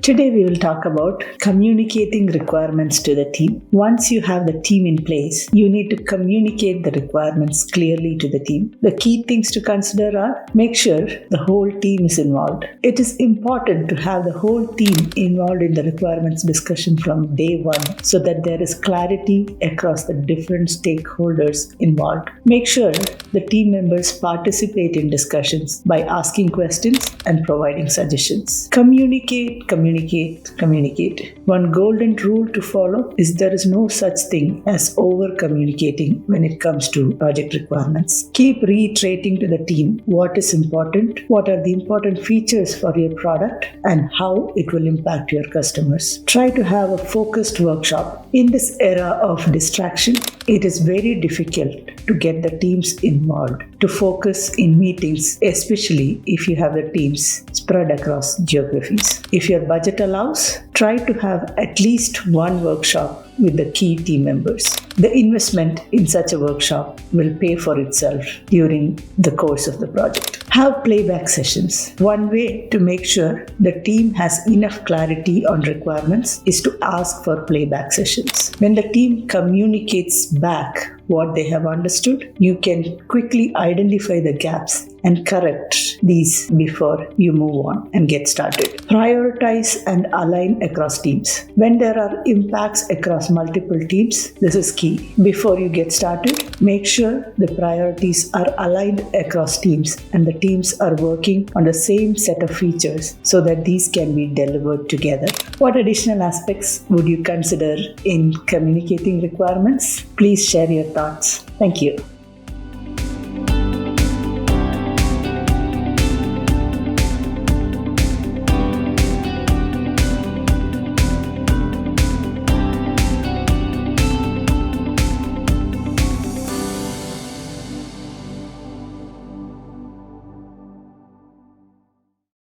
Today we will talk about communicating requirements to the team. Once you have the team in place, you need to communicate the requirements clearly to the team. The key things to consider are: make sure the whole team is involved. It is important to have the whole team involved in the requirements discussion from day one so that there is clarity across the different stakeholders involved. Make sure the team members participate in discussions by asking questions and providing suggestions. Communicate. One golden rule to follow is there is no such thing as over communicating when it comes to project requirements. Keep reiterating to the team what is important, what are the important features for your product, and how it will impact your customers. Try to have a focused workshop. In this era of distraction, it is very difficult to get the teams involved to focus in meetings, especially if you have the teams spread across geographies. If your budget allows, try to have at least one workshop with the key team members. The investment in such a workshop will pay for itself during the course of the project. Have playback sessions. One way to make sure the team has enough clarity on requirements is to ask for playback sessions. When the team communicates back what they have understood, you can quickly identify the gaps and correct these before you move on and get started. Prioritize and align across teams. When there are impacts across multiple teams, this is key. Before you get started, make sure the priorities are aligned across teams and the teams are working on the same set of features so that these can be delivered together. What additional aspects would you consider in communicating requirements? Please share your thoughts. Thank you.